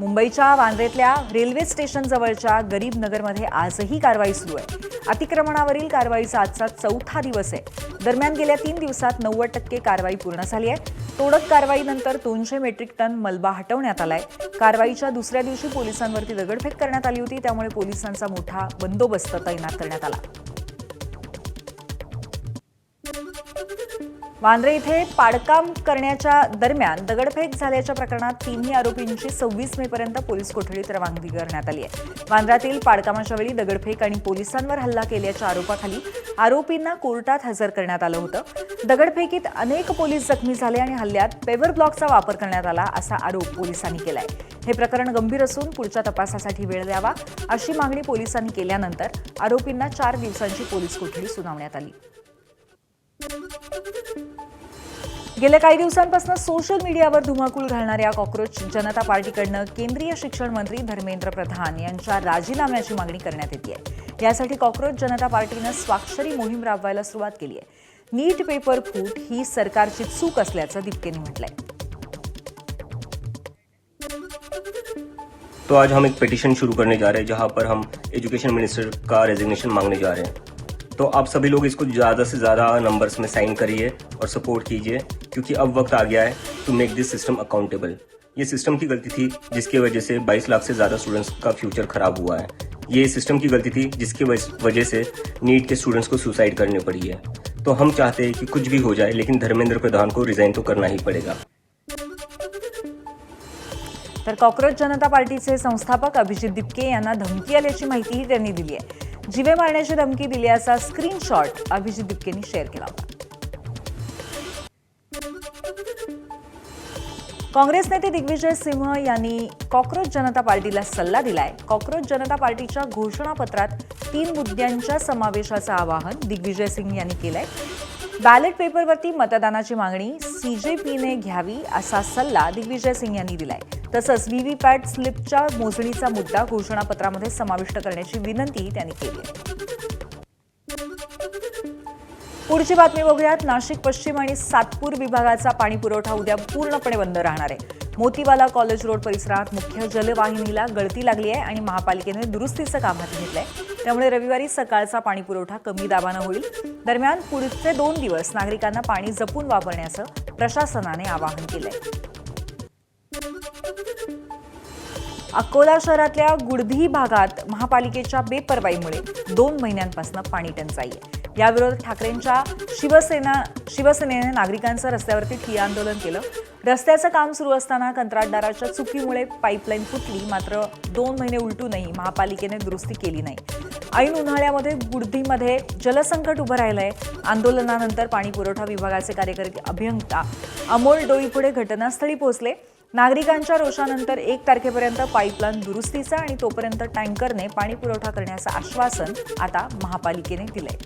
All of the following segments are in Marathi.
मुंबईच्या वांद्र्यातल्या रेल्वे स्टेशन जवळच्या गरीब नगरमध्ये आजही कारवाई सुरू आहे. अतिक्रमणावरील कारवाईचा आजचा चौथा दिवस आहे. दरम्यान गेल्या 3 दिवसात 90% कारवाई पूर्ण झाली आहे. तोडक कारवाईनंतर 200 मेट्रिक टन मलबा हटवण्यात आलाय. कारवाईच्या दुसऱ्या दिवशी पोलिसांवरती दगडफेक करण्यात आली होती, त्यामुळे पोलिसांचा मोठा बंदोबस्त तैनात करण्यात आला. वांद्रे इथे पाडकाम करण्याच्या दरम्यान दगडफेक झाल्याच्या प्रकरणात तिन्ही आरोपींची 26 मेपर्यंत पोलीस कोठडीत रवानगी करण्यात आली आहे. वांद्र्यातील पाडकामाच्या वेळी दगडफेक आणि पोलिसांवर हल्ला केल्याच्या आरोपाखाली आरोपींना कोर्टात हजर करण्यात आलं होतं. दगडफेकीत अनेक पोलीस जखमी झाले आणि हल्ल्यात पेवर ब्लॉकचा वापर करण्यात आला असा आरोप पोलिसांनी केलाय. हे प्रकरण गंभीर असून पुढच्या तपासासाठी वेळ द्यावा अशी मागणी पोलिसांनी केल्यानंतर आरोपींना 4 दिवसांची पोलीस कोठडी सुनावण्यात आली. गेल्या काही दिवसांपासून सोशल मीडियावर धुमाकूळ घालणाऱ्या कॉक्रोच जनता पार्टीकडनं केंद्रीय शिक्षण मंत्री धर्मेंद्र प्रधान यांच्या राजीनाम्याची मागणी करण्यात येते आहे. यासाठी कॉक्रोच जनता पार्टीनं स्वाक्षरी मोहीम राबवायला सुरुवात केली आहे. नीट पेपर फूट ही सरकारची चूक असल्याचं दिपकेंनी म्हटलंय. तो आज हम एक पिटीशन शुरू करने जा रहे हैं जहां पर हम एजुकेशन मिनिस्टर का रेजिग्नेशन मांगने जा रहे हैं. तो आप सभी लोग इसको ज़्यादा से ज़्यादा नंबर्स में साइन करिए और सपोर्ट कीजिए, क्योंकि अब वक्त आ गया है to make this system accountable. ये सिस्टम की गलती थी जिसकी वजह से 22 लाख से ज़्यादा स्टूडेंट्स का फ्यूचर खराब हुआ है. ये सिस्टम की गलती थी जिसकी वजह से नीट के स्टूडेंट्स को सुसाइड करनी पड़ी है. तो हम चाहते हैं कि कुछ भी हो जाए, लेकिन धर्मेंद्र प्रधान को रिजाइन तो करना ही पड़ेगा. तर कॉक्रोच जनता पार्टीचे संस्थापक अभिजित दिपके यांना धमकी आल्याची माहितीही त्यांनी दिली आहे. जीवे मारण्याची धमकी दिल्याचा स्क्रीनशॉट अभिजित दिपकेंनी शेअर केला होता. काँग्रेस नेते दिग्विजय सिंह यांनी कॉक्रोच जनता पार्टीला सल्ला दिलाय. कॉक्रोच जनता पार्टीच्या घोषणापत्रात 3 मुद्द्यांच्या समावेशाचं आवाहन दिग्विजय सिंह यांनी केलंय. बॅलेट पेपरवरती मतदानाची मागणी सीजेपीने घ्यावी असा सल्ला दिग्विजय सिंह यांनी दिलाय. तसंच व्हीव्हीपॅट स्लिपच्या मोजणीचा मुद्दा घोषणापत्रामध्ये समाविष्ट करण्याची विनंतीही त्यांनी केली आहे. पुढची बातमी बघूयात. नाशिक पश्चिम आणि सातपूर विभागाचा पाणी पुरवठा उद्या पूर्णपणे बंद राहणार आहे. मोतीवाला कॉलेज रोड परिसरात मुख्य जलवाहिनीला गळती लागली आहे आणि महापालिकेने दुरुस्तीचं काम हाती घेतलंय. त्यामुळे रविवारी सकाळचा पाणी पुरवठा कमी दाबानं होईल. दरम्यान पुढचे 2 दिवस नागरिकांना पाणी जपून वापरण्याचं प्रशासनाने आवाहन केलंय. अकोला शहरातल्या गुडधी भागात महापालिकेच्या बेपर्वाईमुळे 2 महिन्यांपासून पाणी टंचाई आहे. याविरोधात ठाकरेंच्या शिवसेनेने नागरिकांचं रस्त्यावरती ठिय्या आंदोलन केलं. रस्त्याचं काम सुरू असताना कंत्राटदाराच्या चुकीमुळे पाईपलाईन फुटली. मात्र 2 महिने उलटूनही महापालिकेने दुरुस्ती केली नाही. ऐन उन्हाळ्यामध्ये गुडधीमध्ये जलसंकट उभं राहिलंय. आंदोलनानंतर पाणी पुरवठा विभागाचे कार्यकारी अभियंता अमोल डोईपुढे घटनास्थळी पोहोचले. नागरिकांच्या रोषानंतर 1 तारखेपर्यंत पाईपलाईन दुरुस्तीचा आणि तोपर्यंत टँकरने पाणी पुरवठा करण्याचं आश्वासन आता महापालिकेने दिलंय.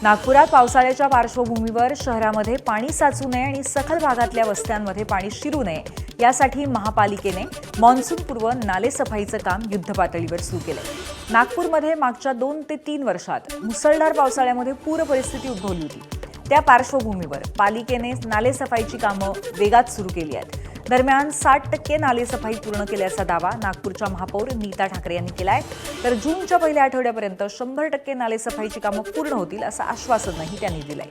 नागपुरात पावसाळ्याच्या पार्श्वभूमीवर शहरामध्ये पाणी साचू नये आणि सखल भागातल्या वस्त्यांमध्ये पाणी शिरू नये यासाठी महापालिकेने मान्सूनपूर्व नालेसफाईचं काम युद्धपातळीवर सुरू केलंय. नागपूरमध्ये मागच्या 2 ते 3 वर्षात मुसळधार पावसाळ्यामध्ये पूर परिस्थिती उद्भवली होती. त्या पार्श्वभूमीवर पालिकेने नालेसफाईची कामं वेगात सुरू केली आहेत. दरम्यान 60% नालेसफाई पूर्ण केल्याचा दावा नागपूरच्या महापौर नीता ठाकरे यांनी केलाय. तर जूनच्या पहिल्या आठवड्यापर्यंत 100% नालेसफाईची कामं पूर्ण होतील असं आश्वासनही त्यांनी दिलंय.